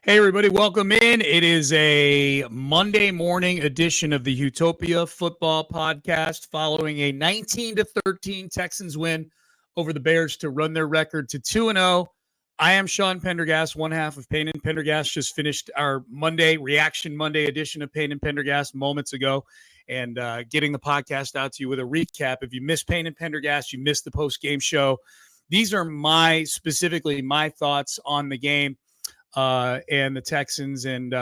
Hey, everybody, welcome in. It is a Monday morning edition of the Utopia Football Podcast following a 19-13 Texans win over the Bears to run their record to 2-0. I am Sean Pendergast, one half of Payne and Pendergast. Just finished our Reaction Monday edition of Payne and Pendergast moments ago and getting the podcast out to you with a recap. If you missed Payne and Pendergast, you missed the post-game show. These are specifically my thoughts on the game. And the Texans and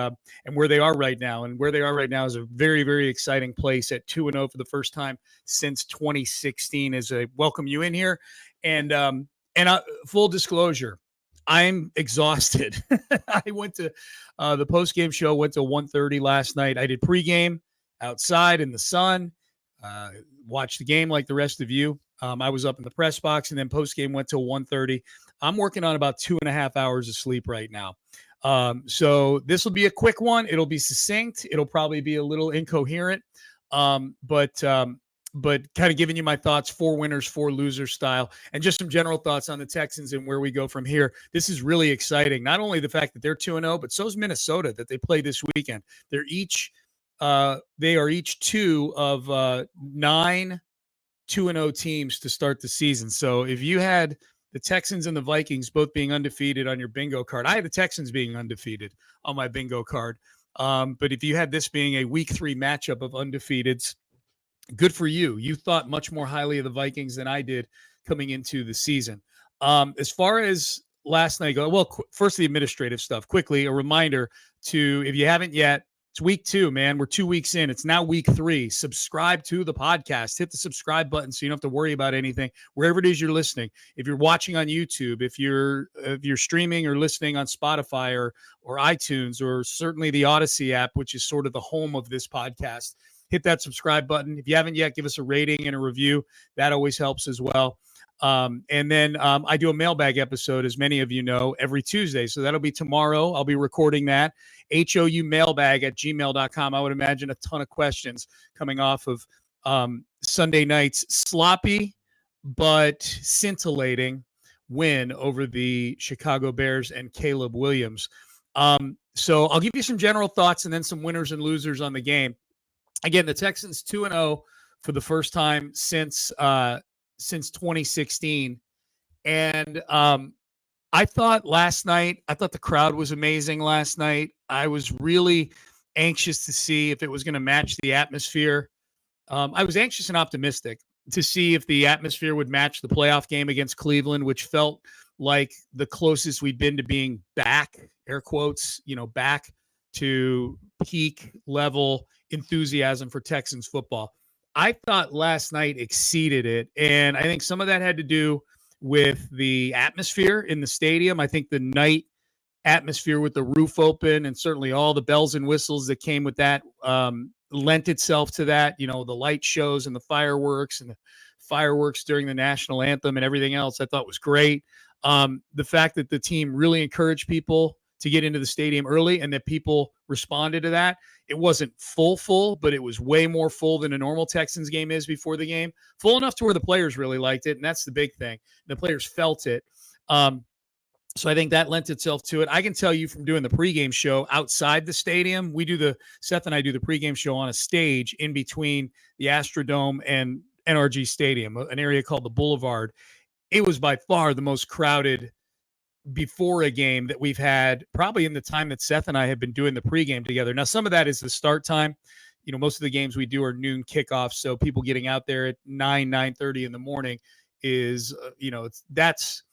where they are right now. And where they are right now is a very, very exciting place at 2-0 for the first time since 2016 as I welcome you in here. And full disclosure, I'm exhausted. I went to the post-game show, went to 1:30 last night. I did pregame outside in the sun, watched the game like the rest of you. I was up in the press box, and then post-game went till 1:30. I'm working on about 2.5 hours of sleep right now. So this will be a quick one. It'll be succinct. It'll probably be a little incoherent, but kind of giving you my thoughts, 4 winners, 4 losers style, and just some general thoughts on the Texans and where we go from here. This is really exciting. Not only the fact that they're 2-0, but so is Minnesota that they play this weekend. They are each 2 of 9 2-0 teams to start the season. So if you had the Texans and the Vikings both being undefeated on your bingo card, I had the Texans being undefeated on my bingo card. But if you had this being a week 3 matchup of undefeateds, good for you. You thought much more highly of the Vikings than I did coming into the season. As far as last night go, first the administrative stuff. Quickly, a reminder to, if you haven't yet, it's week 2, man. We're 2 weeks in. It's now week 3. Subscribe to the podcast. Hit the subscribe button so you don't have to worry about anything. Wherever it is you're listening. If you're watching on YouTube, if you're streaming or listening on Spotify or iTunes, or certainly the Odyssey app, which is sort of the home of this podcast, hit that subscribe button. If you haven't yet, give us a rating and a review. That always helps as well. And then I do a mailbag episode, as many of you know, every Tuesday. So that'll be tomorrow. I'll be recording that. HOUmailbag@gmail.com. I would imagine a ton of questions coming off of Sunday night's sloppy but scintillating win over the Chicago Bears and Caleb Williams. So I'll give you some general thoughts and then some winners and losers on the game. Again, the Texans 2-0 for the first time since 2016. And I thought the crowd was amazing last night. I was really anxious to see if it was going to match the atmosphere. I was anxious and optimistic to see if the atmosphere would match the playoff game against Cleveland, which felt like the closest we'd been to being back, air quotes, back to peak level enthusiasm for Texans football. I thought last night exceeded it, and I think some of that had to do with the atmosphere in the stadium. I think the night atmosphere with the roof open and certainly all the bells and whistles that came with that lent itself to that, the light shows and the fireworks during the national anthem and everything else I thought was great. The fact that the team really encouraged people to get into the stadium early and that people responded to that. It wasn't full, but it was way more full than a normal Texans game is before the game. Full enough to where the players really liked it, and that's the big thing. The players felt it. So I think that lent itself to it. I can tell you from doing the pregame show outside the stadium, Seth and I do the pregame show on a stage in between the Astrodome and NRG Stadium, an area called the Boulevard. It was by far the most crowded before a game that we've had probably in the time that Seth and I have been doing the pregame together. Now, some of that is the start time. Most of the games we do are noon kickoffs. So people getting out there at 9:30 in the morning is, that's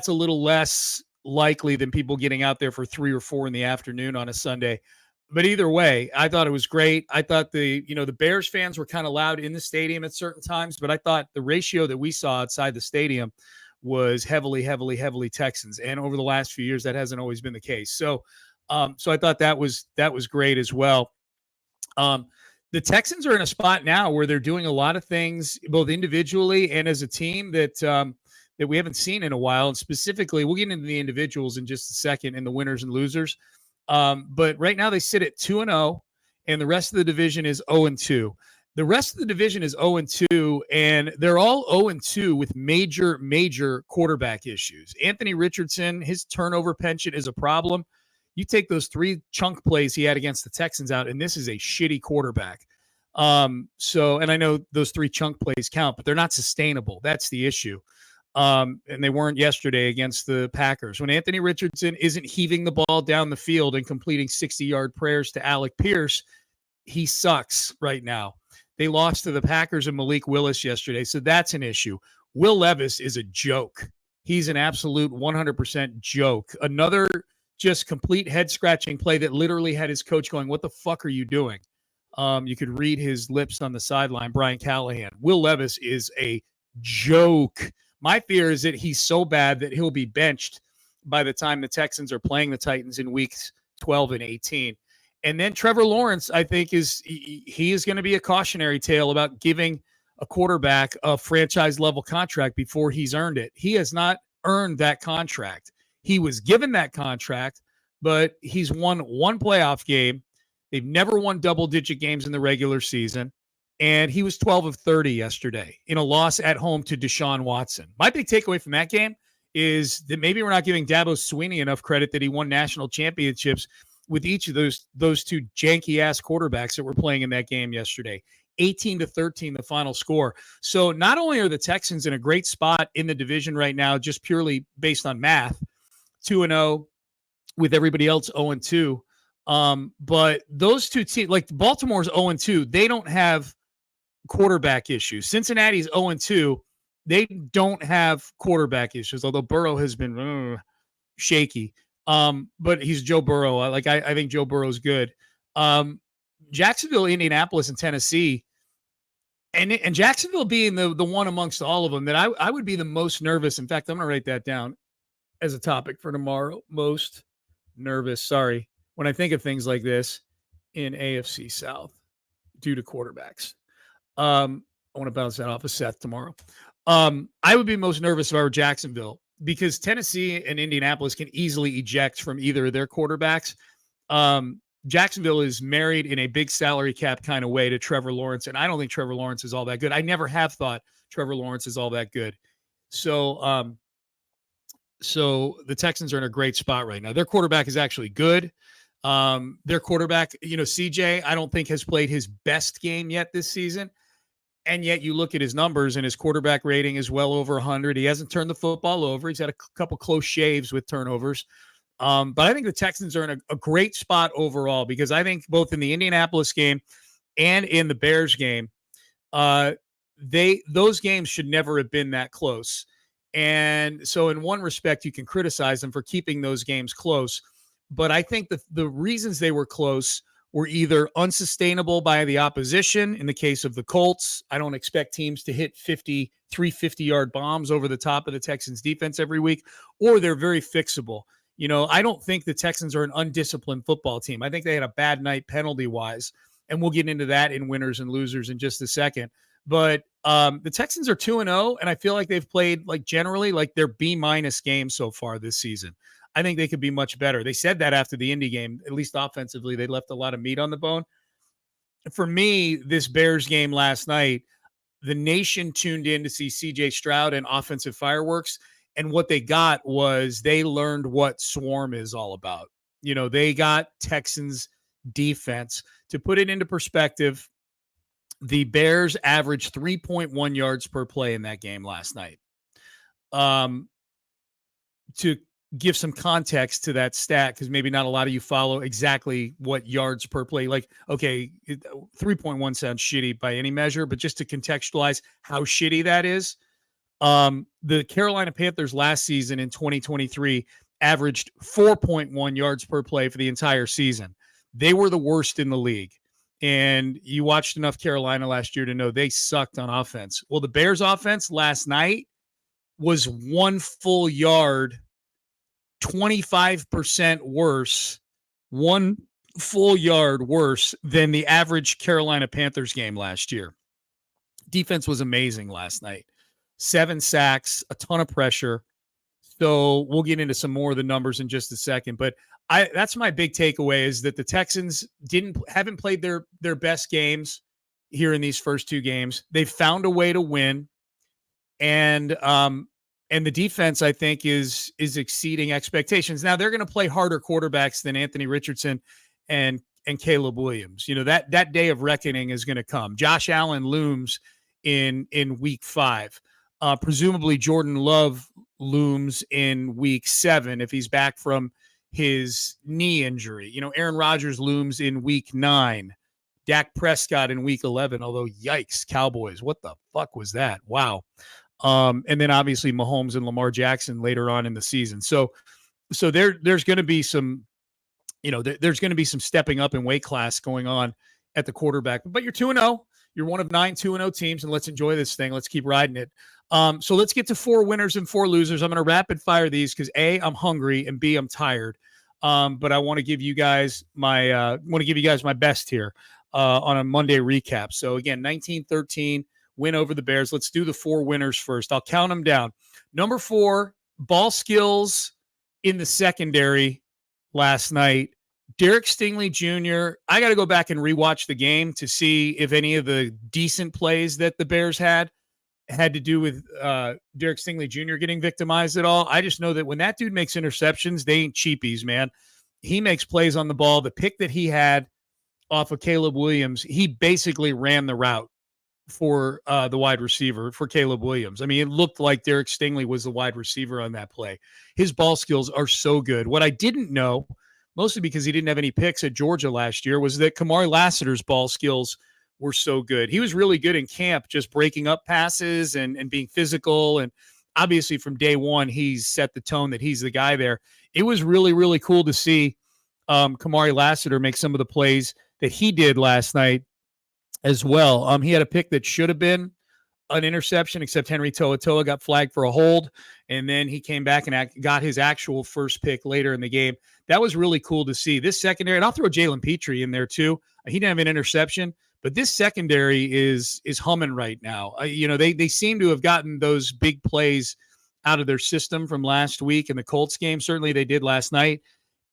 a little less likely than people getting out there for 3 or 4 in the afternoon on a Sunday. But either way, I thought it was great. I thought the Bears fans were kind of loud in the stadium at certain times, but I thought the ratio that we saw outside the stadium was heavily Texans. And over the last few years, that hasn't always been the case. So I thought that was great as well. The Texans are in a spot now where they're doing a lot of things, both individually and as a team, that we haven't seen in a while. And specifically, we'll get into the individuals in just a second and the winners and losers. But right now they sit at 2-0, and the rest of the division is 0-2. The rest of the division is 0-2, and they're all 0-2 with major quarterback issues. Anthony Richardson, his turnover penchant is a problem. You take those 3 chunk plays he had against the Texans out, and this is a shitty quarterback. And I know those 3 chunk plays count, but they're not sustainable. That's the issue. And they weren't yesterday against the Packers. When Anthony Richardson isn't heaving the ball down the field and completing 60-yard prayers to Alec Pierce, he sucks right now. They lost to the Packers and Malik Willis yesterday, so that's an issue. Will Levis is a joke. He's an absolute 100% joke. Another just complete head-scratching play that literally had his coach going, what the fuck are you doing? You could read his lips on the sideline, Brian Callahan. Will Levis is a joke. My fear is that he's so bad that he'll be benched by the time the Texans are playing the Titans in weeks 12 and 18. And then Trevor Lawrence, I think, he is going to be a cautionary tale about giving a quarterback a franchise-level contract before he's earned it. He has not earned that contract. He was given that contract, but he's won 1 playoff game. They've never won double-digit games in the regular season. And he was 12 of 30 yesterday in a loss at home to Deshaun Watson. My big takeaway from that game is that maybe we're not giving Dabo Swinney enough credit that he won national championships with each of those 2 janky-ass quarterbacks that were playing in that game yesterday. 18-13, the final score. So not only are the Texans in a great spot in the division right now, just purely based on math, 2-0 with everybody else 0-2, but those 2 teams, like Baltimore's 0-2, they don't have quarterback issues. Cincinnati's 0-2. They don't have quarterback issues, although Burrow has been shaky. But he's Joe Burrow. I think Joe Burrow's good. Jacksonville, Indianapolis, and Tennessee, and Jacksonville being the one amongst all of them that I would be the most nervous. In fact, I'm going to write that down as a topic for tomorrow. Most nervous, sorry, when I think of things like this in AFC South due to quarterbacks. I want to bounce that off of Seth tomorrow. I would be most nervous if I were Jacksonville because Tennessee and Indianapolis can easily eject from either of their quarterbacks. Jacksonville is married in a big salary cap kind of way to Trevor Lawrence, and I don't think Trevor Lawrence is all that good. I never have thought Trevor Lawrence is all that good. So the Texans are in a great spot right now. Their quarterback is actually good. Their quarterback, CJ, I don't think has played his best game yet this season. And yet you look at his numbers and his quarterback rating is well over 100. He hasn't turned the football over. He's had a couple close shaves with turnovers. But I think the Texans are in a great spot overall because I think both in the Indianapolis game and in the Bears game, those games should never have been that close. And so in one respect, you can criticize them for keeping those games close. But I think the reasons they were close were either unsustainable by the opposition. In the case of the Colts, I don't expect teams to hit 350-yard bombs over the top of the Texans defense every week, or they're very fixable. I don't think the Texans are an undisciplined football team. I think they had a bad night penalty-wise, and we'll get into that in winners and losers in just a second. But the Texans are 2-0, and I feel like they've played generally their B- game so far this season. I think they could be much better. They said that after the Indy game, at least offensively, they left a lot of meat on the bone. For me, this Bears game last night, the nation tuned in to see CJ Stroud and offensive fireworks. And what they got was they learned what swarm is all about. They got Texans defense. To put it into perspective, the Bears averaged 3.1 yards per play in that game last night. To give some context to that stat, because maybe not a lot of you follow exactly what yards per play. 3.1 sounds shitty by any measure, but just to contextualize how shitty that is, the Carolina Panthers last season in 2023 averaged 4.1 yards per play for the entire season. They were the worst in the league. And you watched enough Carolina last year to know they sucked on offense. Well, the Bears offense last night was 1 full yard 25% worse, 1 full yard worse than the average Carolina Panthers game last year. Defense was amazing last night. 7 sacks, a ton of pressure. So we'll get into some more of the numbers in just a second. But that's my big takeaway is that the Texans haven't played their best games here in these first 2 games. They found a way to win. And And the defense, I think, is exceeding expectations. Now they're going to play harder quarterbacks than Anthony Richardson and Caleb Williams. That day of reckoning is going to come. Josh Allen looms in week 5. Presumably Jordan Love looms in week 7 if he's back from his knee injury. Aaron Rodgers looms in week 9. Dak Prescott in week 11, although yikes, Cowboys, what the fuck was that? Wow. And then obviously Mahomes and Lamar Jackson later on in the season. So there's going to be some, there's going to be some stepping up in weight class going on at the quarterback. But you're 2-0. You're one of 9 2-0 teams, and let's enjoy this thing. Let's keep riding it. So let's get to 4 winners and 4 losers. I'm going to rapid fire these because A, I'm hungry, and B, I'm tired. But I want to give you guys my best here on a Monday recap. So again, 19-13. Win over the Bears. Let's do the 4 winners first. I'll count them down. Number 4, ball skills in the secondary last night. Derek Stingley Jr., I got to go back and rewatch the game to see if any of the decent plays that the Bears had to do with Derek Stingley Jr. getting victimized at all. I just know that when that dude makes interceptions, they ain't cheapies, man. He makes plays on the ball. The pick that he had off of Caleb Williams, he basically ran the route for the wide receiver for Caleb Williams. I mean, it looked like Derek Stingley was the wide receiver on that play. His ball skills are so good. What I didn't know, mostly because he didn't have any picks at Georgia last year, was that Kamari Lassiter's ball skills were so good. He was really good in camp, just breaking up passes and being physical. And obviously from day one, he's set the tone that he's the guy there. It was really, really cool to see Kamari Lassiter make some of the plays that he did last night as well. He had a pick that should have been an interception, except Henry To'oTo'o got flagged for a hold, and then he came back and got his actual first pick later in the game. That was really cool to see. This secondary, and I'll throw Jalen Petrie in there too. He didn't have an interception, but this secondary is humming right now. They seem to have gotten those big plays out of their system from last week in the Colts game. Certainly they did last night,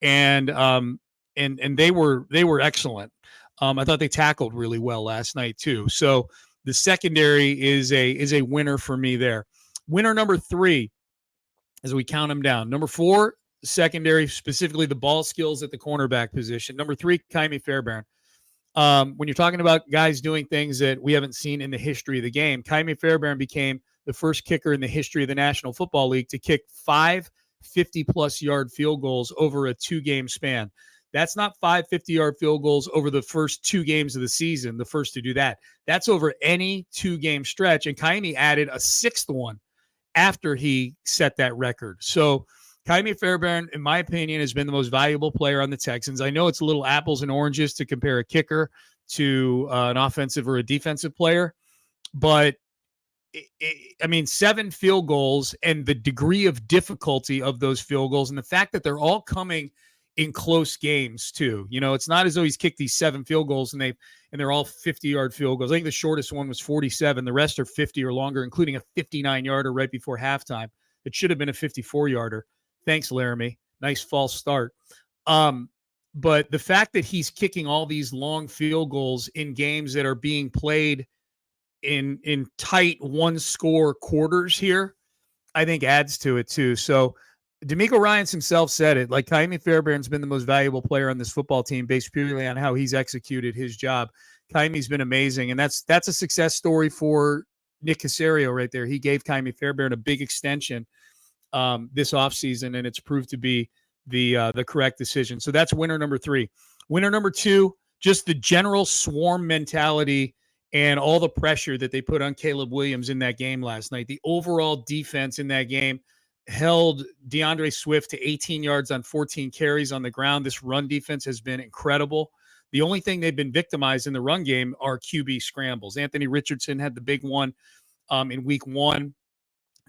and they were excellent. I thought they tackled really well last night too. So the secondary is a winner for me there. Winner number 3, as we count them down. Number 4, secondary, specifically the ball skills at the cornerback position. Number 3, Ka'imi Fairbairn. When you're talking about guys doing things that we haven't seen in the history of the game, Ka'imi Fairbairn became the first kicker in the history of the National Football League to kick 5 50-plus yard field goals over a 2-game span. That's not 5 50-yard field goals over the first 2 games of the season, the first to do that. That's over any 2-game stretch, and Ka'imi added a 6th one after he set that record. So Ka'imi Fairbairn, in my opinion, has been the most valuable player on the Texans. I know it's a little apples and oranges to compare a kicker to an offensive or a defensive player, but 7 field goals and the degree of difficulty of those field goals and the fact that they're all coming in close games too. It's not as though he's kicked these 7 field goals and they're all 50-yard field goals. I think the shortest one was 47. The rest are 50 or longer, including a 59-yarder right before halftime. It should have been a 54-yarder. Thanks, Laramie. Nice false start. But the fact that he's kicking all these long field goals in games that are being played in tight 1-score quarters here, I think adds to it too. So DeMeco Ryans himself said it, like Ka'imi Fairbairn's been the most valuable player on this football team based purely on how he's executed his job. Ka'imi's been amazing, and that's a success story for Nick Caserio right there. He gave Ka'imi Fairbairn a big extension this offseason, and it's proved to be the correct decision. So that's winner number 3. Winner number 2, just the general swarm mentality and all the pressure that they put on Caleb Williams in that game last night. The overall defense in that game held DeAndre Swift to 18 yards on 14 carries on the ground. This run defense has been incredible. The only thing they've been victimized in the run game are QB scrambles. Anthony Richardson had the big one in week 1,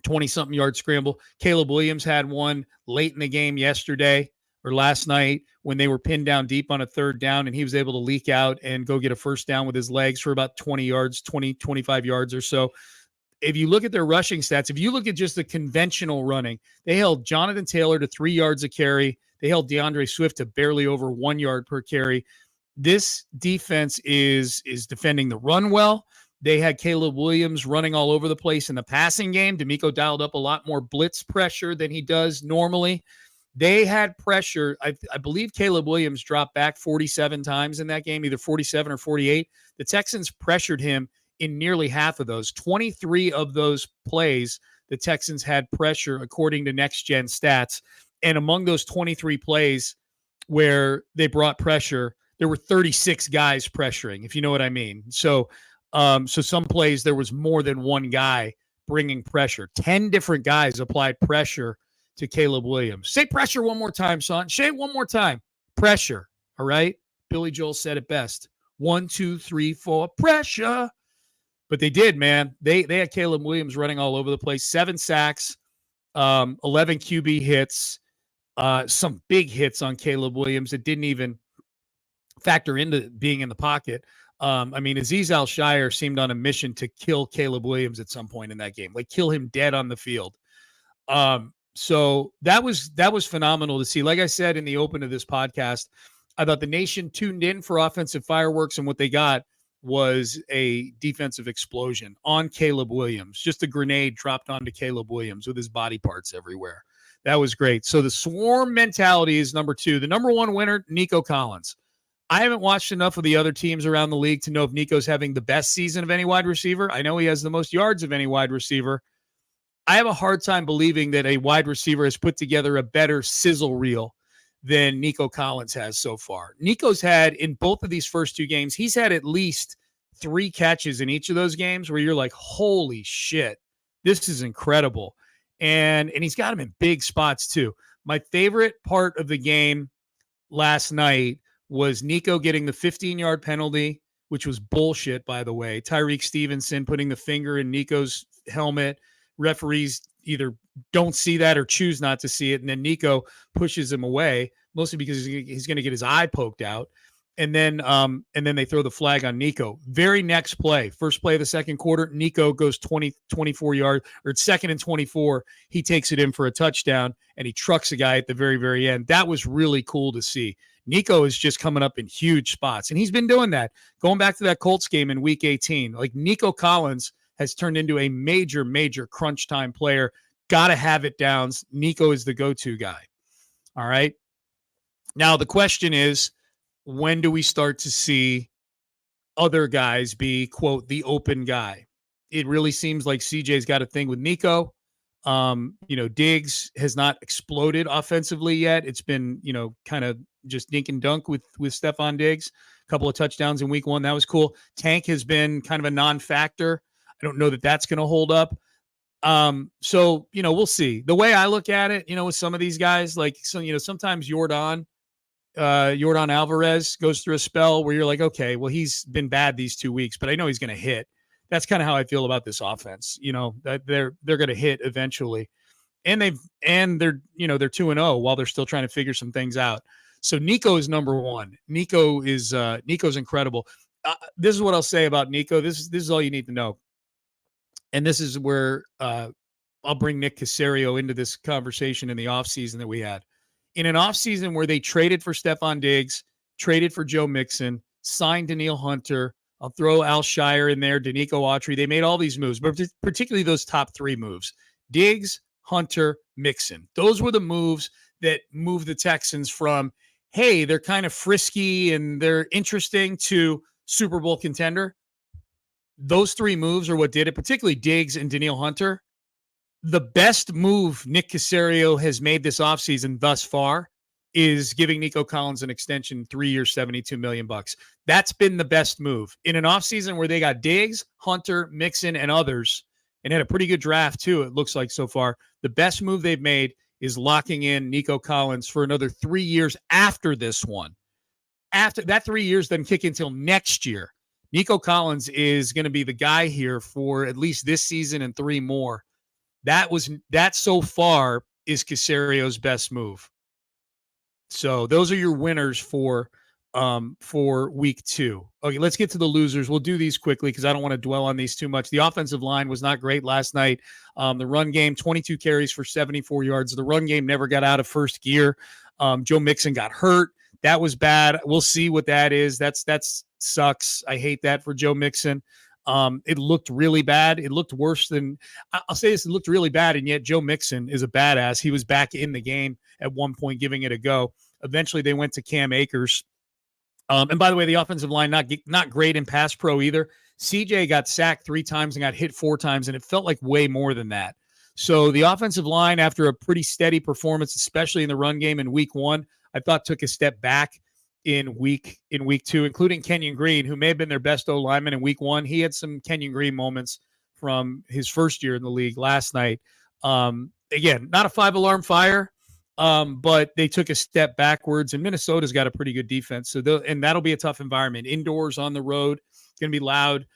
20-something yard scramble. Caleb Williams had one late in the game yesterday or last night when they were pinned down deep on a 3rd down, and he was able to leak out and go get a first down with his legs for about 20 yards, 25 yards or so. If you look at their rushing stats, if you look at just the conventional running, they held Jonathan Taylor to 3 yards a carry. They held DeAndre Swift to barely over 1 yard per carry. This defense is defending the run well. They had Caleb Williams running all over the place in the passing game. D'Amico dialed up a lot more blitz pressure than he does normally. They had pressure. I believe Caleb Williams dropped back 47 times in that game, either 47 or 48. The Texans pressured him in nearly half of those. 23 of those plays, the Texans had pressure, according to Next Gen Stats. And among those 23 plays where they brought pressure, there were 36 guys pressuring, if you know what I mean. So some plays there was more than one guy bringing pressure. 10 different guys applied pressure to Caleb Williams. Say pressure one more time, son. Say it one more time. Pressure. All right. Billy Joel said it best. 1, 2, 3, 4. Pressure. But they did, man. They had Caleb Williams running all over the place. 7 sacks, 11 QB hits, some big hits on Caleb Williams. It didn't even factor into being in the pocket. Azeez Al-Shire seemed on a mission to kill Caleb Williams at some point in that game, like kill him dead on the field. So that was phenomenal to see. Like I said in the open of this podcast, I thought the nation tuned in for offensive fireworks, and what they got was a defensive explosion on Caleb Williams. Just a grenade dropped onto Caleb Williams with his body parts everywhere. That was great. So the swarm mentality is number 2. The number 1 winner, Nico Collins. I haven't watched enough of the other teams around the league to know if Nico's having the best season of any wide receiver. I know he has the most yards of any wide receiver. I have a hard time believing that a wide receiver has put together a better sizzle reel than Nico Collins has so far. Nico's had, in both of these first 2 games, he's had at least 3 catches in each of those games where you're like, holy shit, this is incredible. And he's got him in big spots too. My favorite part of the game last night was Nico getting the 15-yard penalty, which was bullshit, by the way. Tyreek Stevenson putting the finger in Nico's helmet. Referees either don't see that or choose not to see it, and then Nico pushes him away, mostly because he's going to get his eye poked out. And then they throw the flag on Nico. Very next play, first play of the second quarter, Nico goes 24 yards, or it's 2nd and 24. He takes it in for a touchdown, and he trucks a guy at the very, very end. That was really cool to see. Nico is just coming up in huge spots, and he's been doing that. Going back to that Colts game in Week 18, like Nico Collins has turned into a major, major crunch time player. Got to have it downs. Nico is the go-to guy. All right. Now the question is, when do we start to see other guys be, quote, the open guy? It really seems like CJ's got a thing with Nico. Diggs has not exploded offensively yet. It's been, kind of just dink and dunk with Stephon Diggs. A couple of touchdowns in week 1. That was cool. Tank has been kind of a non-factor. I don't know that that's going to hold up. So, we'll see. The way I look at it, with some of these guys, like, sometimes Jordan Alvarez goes through a spell where you're like, okay, well, he's been bad these 2 weeks, but I know he's going to hit. That's kind of how I feel about this offense. That they're going to hit eventually, and they're 2-0 while they're still trying to figure some things out. So Nico is number 1. Nico's incredible. This is what I'll say about Nico. This is all you need to know, and this is where I'll bring Nick Caserio into this conversation in the offseason that we had. In an offseason where they traded for Stephon Diggs, traded for Joe Mixon, signed Danielle Hunter, I'll throw Al-Shire in there, Danico Autry. They made all these moves, but particularly those top 3 moves. Diggs, Hunter, Mixon. Those were the moves that moved the Texans from, hey, they're kind of frisky and they're interesting, to Super Bowl contender. Those 3 moves are what did it, particularly Diggs and Danielle Hunter. The best move Nick Caserio has made this offseason thus far is giving Nico Collins an extension, 3 years, $72 million. That's been the best move in an offseason where they got Diggs, Hunter, Mixon, and others, and had a pretty good draft too, it looks like so far. The best move they've made is locking in Nico Collins for another 3 years after this one. After that 3 years doesn't kick until next year. Nico Collins is going to be the guy here for at least this season and 3 more. That so far is Caserio's best move. So those are your winners for week 2. Okay, let's get to the losers. We'll do these quickly because I don't want to dwell on these too much. The offensive line was not great last night. The run game, 22 carries for 74 yards. The run game never got out of first gear. Joe Mixon got hurt. That was bad. We'll see what that is. That sucks. I hate that for Joe Mixon. It looked really bad. It looked worse than I'll say this. It looked really bad, and yet Joe Mixon is a badass. He was back in the game at one point, giving it a go. Eventually, they went to Cam Akers. And by the way, the offensive line not great in pass pro either. CJ got sacked 3 times and got hit 4 times, and it felt like way more than that. So the offensive line, after a pretty steady performance, especially in the run game in week 1, I thought took a step back in week 2, including Kenyon Green, who may have been their best O lineman in week 1. He had some Kenyon Green moments from his first year in the league last night. Again, not a 5-alarm fire, but they took a step backwards, and Minnesota's got a pretty good defense. So that'll be a tough environment. Indoors, on the road, it's going to be loud.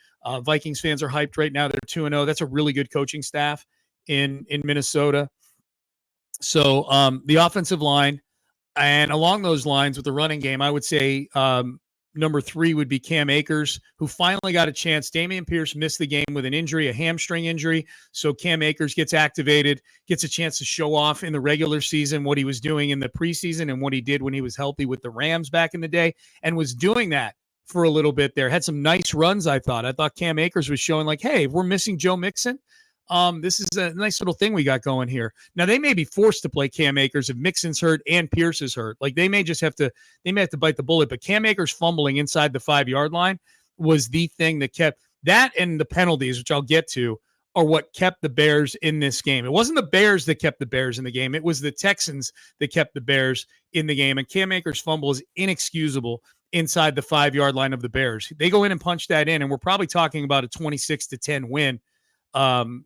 Vikings fans are hyped right now. They're 2-0. That's a really good coaching staff in Minnesota. So the offensive line, and along those lines with the running game, I would say number 3 would be Cam Akers, who finally got a chance. Dameon Pierce missed the game with an injury, a hamstring injury. So Cam Akers gets activated, gets a chance to show off in the regular season what he was doing in the preseason and what he did when he was healthy with the Rams back in the day, and was doing that for a little bit there. Had some nice runs, I thought. I thought Cam Akers was showing like, hey, if we're missing Joe Mixon, this is a nice little thing we got going here. Now, they may be forced to play Cam Akers if Mixon's hurt and Pierce is hurt. Like, they may have to bite the bullet. But Cam Akers fumbling inside the 5-yard line was the thing that kept that, and the penalties, which I'll get to, are what kept the Bears in this game. It wasn't the Bears that kept the Bears in the game. It was the Texans that kept the Bears in the game. And Cam Akers' fumble is inexcusable inside the 5-yard line of the Bears. They go in and punch that in, and we're probably talking about a 26-10 win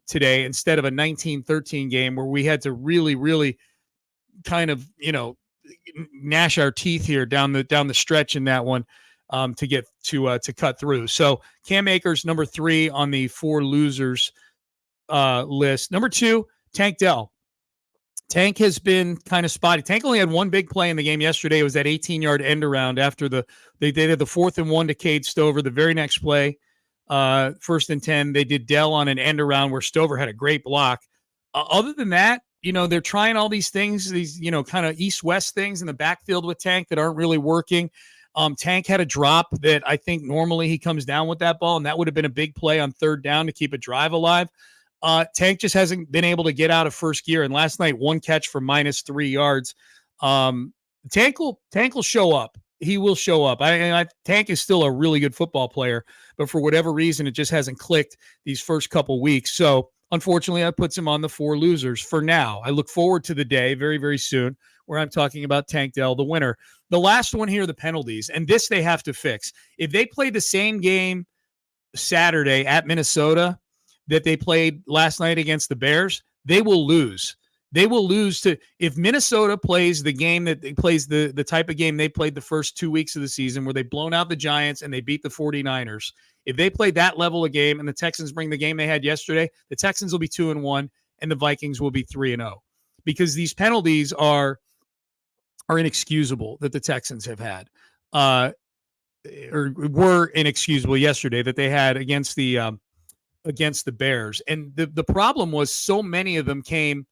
today, instead of a 19-13 game where we had to really, really kind of, gnash our teeth here down the stretch in that one to get to cut through. So Cam Akers, number 3 on the 4 losers list. Number 2, Tank Dell. Tank has been kind of spotty. Tank only had one big play in the game yesterday. It was that 18-yard end around after they did the 4th and 1 to Cade Stover. The very next play, 1st and 10, they did Dell on an end around where Stover had a great block. Other than that, they're trying all these things, these, kind of east-west things in the backfield with Tank that aren't really working. Tank had a drop that I think normally he comes down with that ball, and that would have been a big play on 3rd down to keep a drive alive. Tank just hasn't been able to get out of first gear, and last night, 1 catch for -3 yards. Tank will show up. He will show up. Tank is still a really good football player, but for whatever reason, it just hasn't clicked these first couple weeks. So unfortunately, that puts him on the 4 losers for now. I look forward to the day very, very soon where I'm talking about Tank Dell, the winner. The last one here, the penalties, and this they have to fix. If they play the same game Saturday at Minnesota that they played last night against the Bears, they will lose. They will lose to, if Minnesota plays the game that they plays the type of game they played the first 2 weeks of the season where they blown out the Giants and they beat the 49ers. If they play that level of game and the Texans bring the game they had yesterday, the Texans will be 2-1 and the Vikings will be 3-0, because these penalties are inexcusable that the Texans have had, or were inexcusable yesterday that they had against the Bears. And the problem was so many of them came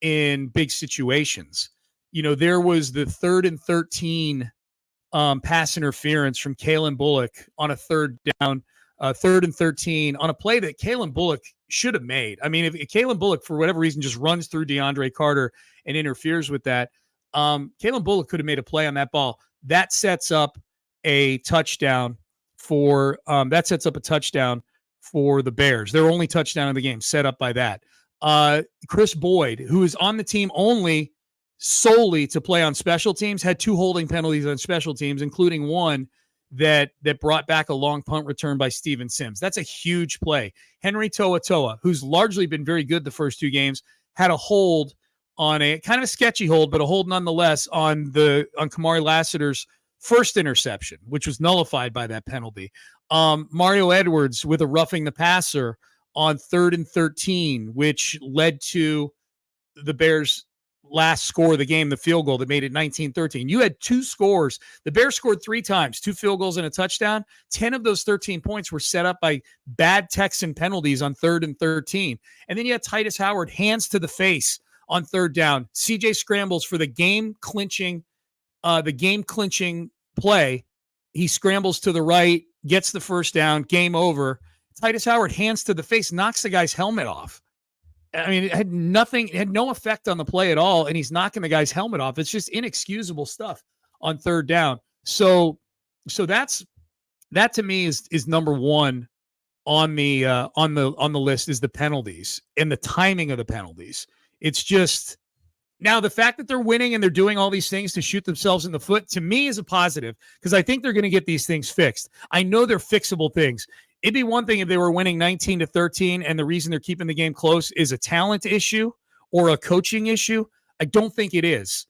in big situations. There was the 3rd and 13 pass interference from Kalen Bullock on a 3rd down, 3rd and 13 on a play that Kalen Bullock should have made. I mean, if Kalen Bullock, for whatever reason, just runs through DeAndre Carter and interferes with that, Kalen Bullock could have made a play on that ball. That sets up a touchdown for the Bears. Their only touchdown of the game set up by that. Chris Boyd, who is on the team solely to play on special teams, had 2 holding penalties on special teams, including one that brought back a long punt return by Steven Sims. That's a huge play. Henry To'oTo'o, who's largely been very good the first 2 games, had a hold on a kind of a sketchy hold, but a hold nonetheless on Kamari Lassiter's first interception, which was nullified by that penalty. Mario Edwards with a roughing the passer on 3rd and 13, which led to the Bears' last score of the game, the field goal that made it 19-13. You had 2 scores. The Bears scored 3 times, 2 field goals and a touchdown. 10 of those 13 points were set up by bad Texan penalties on 3rd and 13. And then you had Titus Howard, hands to the face on 3rd down. CJ scrambles for the game-clinching play. He scrambles to the right, gets the first down, game over. Titus Howard hands to the face, knocks the guy's helmet off. I mean, it had no effect on the play at all, and he's knocking the guy's helmet off. It's just inexcusable stuff on third down. So that to me is number one on the list, is the penalties and the timing of the penalties. It's just, now the fact that they're winning and they're doing all these things to shoot themselves in the foot, to me, is a positive, because I think they're going to get these things fixed. I know they're fixable things. It'd be one thing if they were winning 19-13 and the reason they're keeping the game close is a talent issue or a coaching issue. I don't think it is.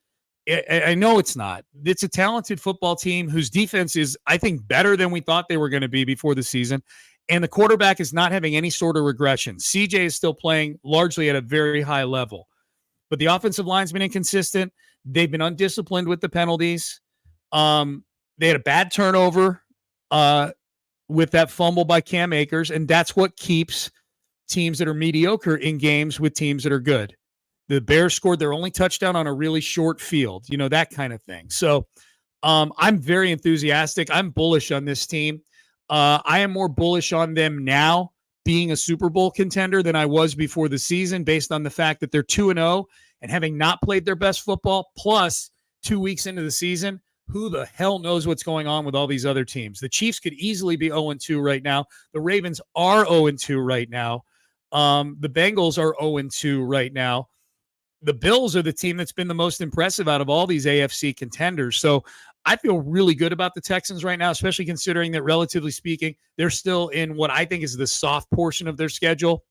I know it's not. It's a talented football team whose defense is, I think, better than we thought they were going to be before the season. And the quarterback is not having any sort of regression. CJ is still playing largely at a very high level. But the offensive line's been inconsistent. They've been undisciplined with the penalties. They had a bad turnover with that fumble by Cam Akers, and that's what keeps teams that are mediocre in games with teams that are good. The Bears scored their only touchdown on a really short field, that kind of thing. So I'm very enthusiastic. I'm bullish on this team. I am more bullish on them now being a Super Bowl contender than I was before the season, based on the fact that they're 2-0 and having not played their best football, plus 2 weeks into the season. Who the hell knows what's going on with all these other teams? The Chiefs could easily be 0-2 right now. The Ravens are 0-2 right now. The Bengals are 0-2 right now. The Bills are the team that's been the most impressive out of all these AFC contenders. So I feel really good about the Texans right now, especially considering that, relatively speaking, they're still in what I think is the soft portion of their schedule.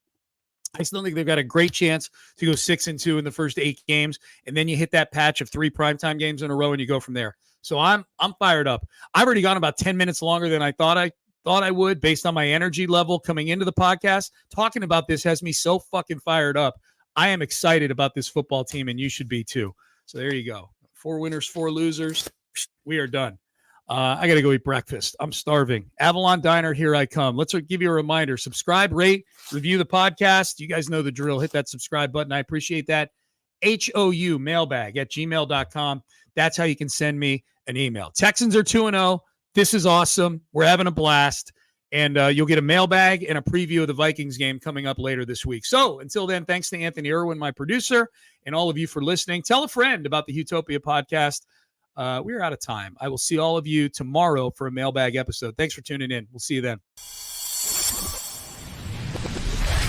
I still think they've got a great chance to go 6-2 in the first 8 games, and then you hit that patch of 3 primetime games in a row, and you go from there. So I'm fired up. I've already gone about 10 minutes longer than I thought I would, based on my energy level coming into the podcast. Talking about this has me so fucking fired up. I am excited about this football team, and you should be too. So there you go. 4 winners, 4 losers. We are done. I got to go eat breakfast. I'm starving. Avalon Diner, here I come. Let's give you a reminder. Subscribe, rate, review the podcast. You guys know the drill. Hit that subscribe button. I appreciate that. HOU mailbag at gmail.com. That's how you can send me an email. Texans are 2-0. This is awesome. We're having a blast. And you'll get a mailbag and a preview of the Vikings game coming up later this week. So until then, thanks to Anthony Irwin, my producer, and all of you for listening. Tell a friend about the Utopia podcast. We're out of time. I will see all of you tomorrow for a mailbag episode. Thanks for tuning in. We'll see you then.